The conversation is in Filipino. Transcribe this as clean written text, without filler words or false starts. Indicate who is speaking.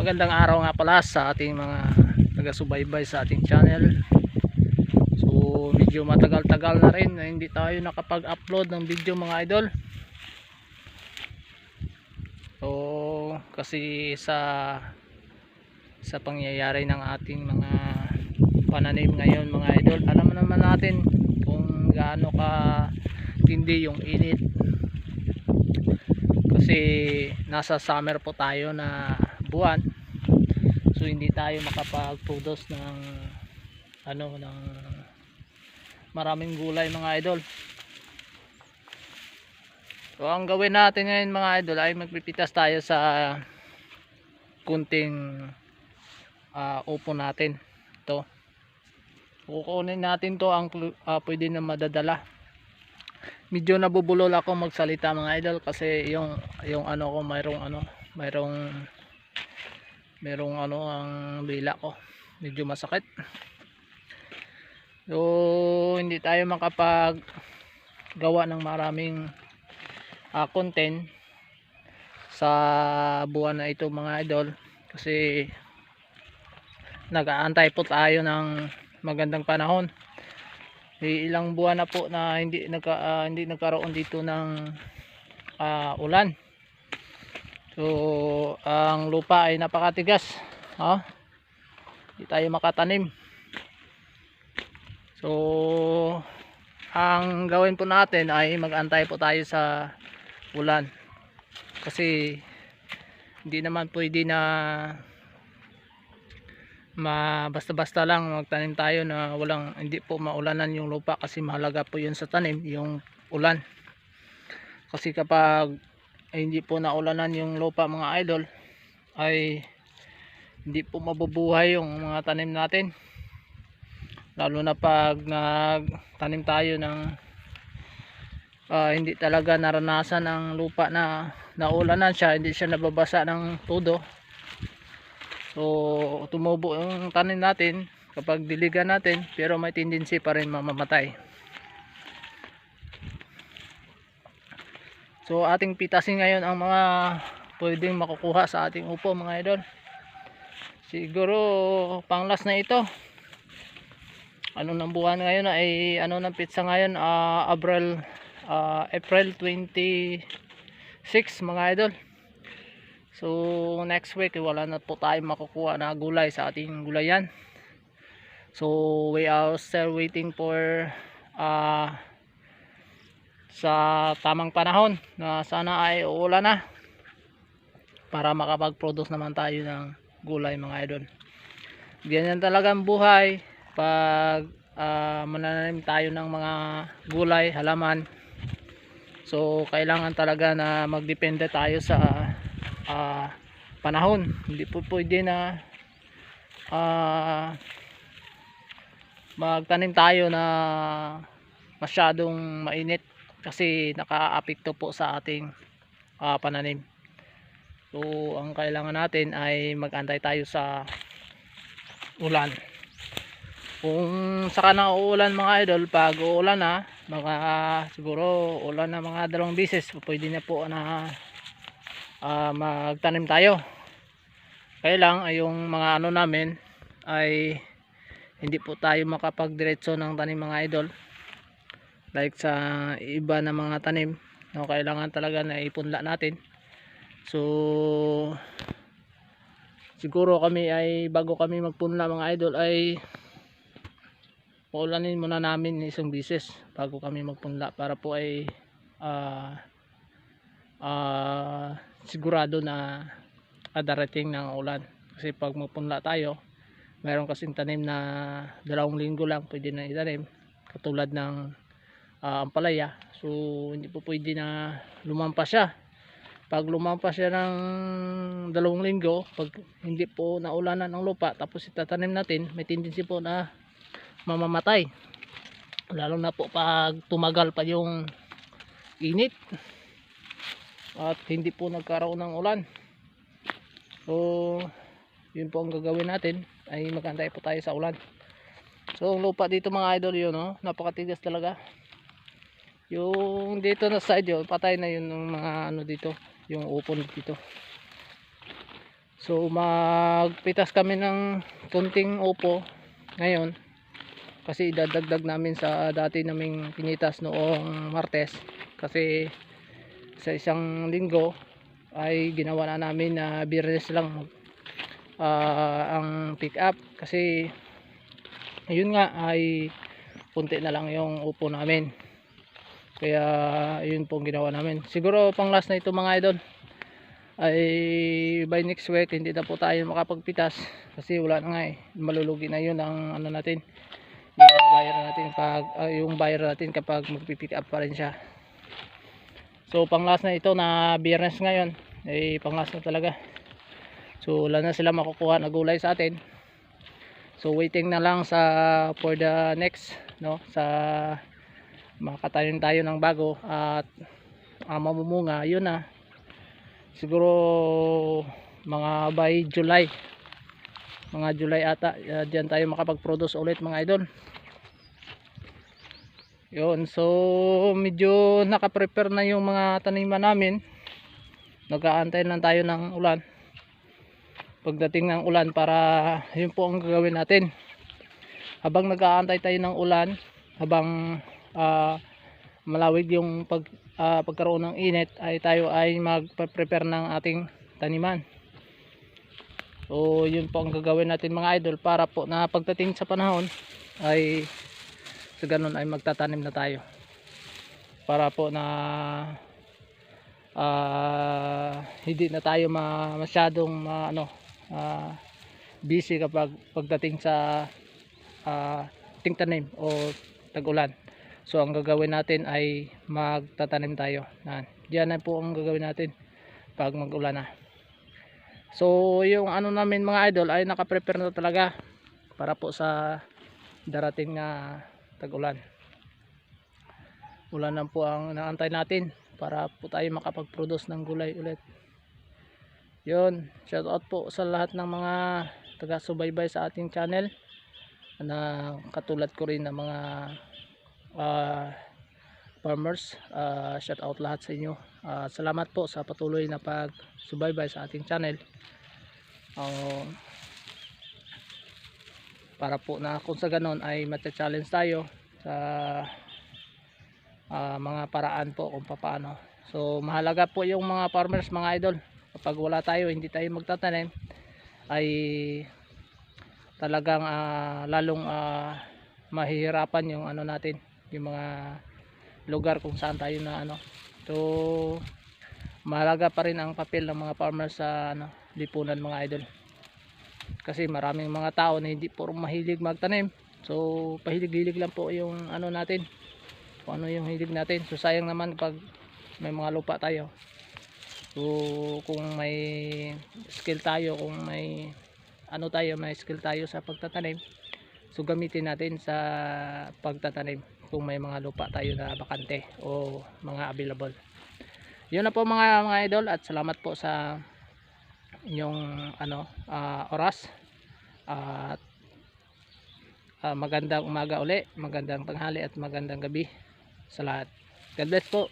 Speaker 1: Magandang araw nga pala sa ating mga taga-subaybay sa ating channel. So medyo matagal-tagal na rin na hindi tayo nakapag-upload ng video mga idol. So kasi sa pangyayari ng ating mga pananim ngayon mga idol, alam naman natin kung gaano ka tindi yung init. Kasi nasa summer po tayo na buwan. So hindi tayo makapag-produce ng ng maraming gulay mga idol. So ang gawin natin ngayon mga idol ay magpipitas tayo sa kunting upo natin. Ito. Kukunin natin to ang pwede na madadala. Medyo nabubulol ako magsalita mga idol kasi yung ano ko mayroong ang dila ko medyo masakit. So hindi tayo makapag gawa ng maraming content sa buwan na ito mga idol kasi nag-aantay po tayo ng magandang panahon. Ilang buwan na po na hindi nagkaroon dito ng ulan. So ang lupa ay napakatigas, hindi tayo makatanim. So ang gawin po natin ay mag-antay po tayo sa ulan kasi hindi naman pwede na basta-basta lang magtanim tayo na hindi po maulanan yung lupa kasi mahalaga po yun sa tanim, yung ulan. Kasi kapag hindi po naulanan yung lupa mga idol ay hindi po mabubuhay yung mga tanim natin, lalo na pag nagtanim tayo ng hindi talaga naranasan ng lupa na naulanan siya, hindi siya nababasa ng todo. So tumubo yung tanim natin kapag diligan natin, pero may tendency pa rin mamamatay. So ating pitasin ngayon ang mga pwedeng makukuha sa ating upo mga idol. Siguro panglas na ito. Ano ng buwan ngayon ay ng pitsa ngayon, April 26 mga idol. So next week wala na po tayong makukuha na gulay sa ating gulayan. So we are still waiting for sa tamang panahon na sana ay uulan na para makapag-produce naman tayo ng gulay mga idol. Ganyan talaga ang buhay pag manananim tayo ng mga gulay, halaman. So kailangan talaga na magdepende tayo sa panahon. Hindi po pwede na magtanim tayo na masyadong mainit kasi naka-apekto po sa ating pananim. So ang kailangan natin ay mag-antay tayo sa ulan. Kung saka na uulan mga idol, pag uulan na siguro ulan na mga 2 beses, pwede na po na magtanim tayo. Kaya lang ay yung mga namin ay hindi po tayo makapagdiretso ng tanim mga idol like sa iba na mga tanim, kailangan talaga na ipunla natin. So siguro kami ay bago kami magpunla mga idol ay paulanin muna namin 1 beses bago kami magpunla para po ay sigurado na darating ng ulan. Kasi pag magpunla tayo, mayroon kasing tanim na 2 linggo lang pwede na itanim, katulad ng ampalaya. So hindi po pwede na lumampas siya. Pag lumampas siya ng 2 linggo, pag hindi po naulanan ang lupa tapos itatanim natin, may tendency po na mamamatay, lalo na po pag tumagal pa yung init at hindi po nagkaroon ng ulan. So yun po ang gagawin natin, ay magantay po tayo sa ulan. So ang lupa dito mga idol yun, napakatigas talaga. Yung dito na side yun, patay na yun ng mga dito, yung upon dito. So magpitas kami ng konting upo ngayon kasi idadagdag namin sa dati naming pinitas noong Martes, kasi sa isang linggo ay ginawa na namin na Biyernes lang ang pick up, kasi ayun nga ay punti na lang yung upo namin, kaya yun pong ginawa namin. Siguro pang last na ito mga idol, ay by next week hindi na po tayo makapagpitas kasi wala na nga malulugi na yun ang ano natin, yung buyer natin pag yung buyer natin kapag magpipick up pa rin siya. So pang last na ito na Biyernes ngayon, ay pang last na talaga. So wala na sila makukuha na gulay sa atin, so waiting na lang for the next, no, sa makatanim tayo ng bago at mamumunga. Yun na siguro mga by July, mga July ata, diyan tayo makapag-produce ulit mga idol. Yun, so medyo naka-prepare na yung mga taniman namin, nag-aantay lang tayo ng ulan, pagdating ng ulan para yun po ang gagawin natin. Habang nag-aantay tayo ng ulan, habang malawig yung pagkaroon ng init, ay tayo ay mag-prepare ng ating taniman. So yun po ang gagawin natin mga idol, para po na pagdating sa panahon ay sa ganun ay magtatanim na tayo, para po na hindi na tayo masyadong busy kapag pagdating sa tingtanim o tag-ulan. So ang gagawin natin ay magtatanim tayo. Diyan na po ang gagawin natin pag mag-ulan na. So yung ano namin mga idol ay naka-prepare na talaga para po sa darating na tag-ulan. Ulan lang po ang naantay natin para po tayo makapag-produce ng gulay ulit. Yun, shout out po sa lahat ng mga taga-subaybay sa ating channel, na katulad ko rin ng mga farmers. Shout out lahat sa inyo. Salamat po sa patuloy na pag-subaybay sa ating channel. Para po na kung sa ganon ay matcha-challenge tayo sa mga paraan po kung paano. So mahalaga po yung mga farmers mga idol, kapag wala tayo, hindi tayo magtatanim, ay talagang lalong mahihirapan yung ano natin, yung mga lugar kung saan tayo na ano. So mahalaga pa rin ang papel ng mga farmers sa lipunan mga idol, kasi maraming mga tao na hindi puro mahilig magtanim. So pahilig-hilig lang po yung ano natin, kung ano yung hilig natin. So sayang naman pag may mga lupa tayo. So kung may skill tayo, kung may ano tayo, may skill tayo sa pagtatanim, so gamitin natin sa pagtatanim kung may mga lupa tayo na bakante o mga available. Yun na po mga idol, at salamat po sa inyong oras, at magandang umaga uli, magandang tanghali at magandang gabi sa lahat. God bless po.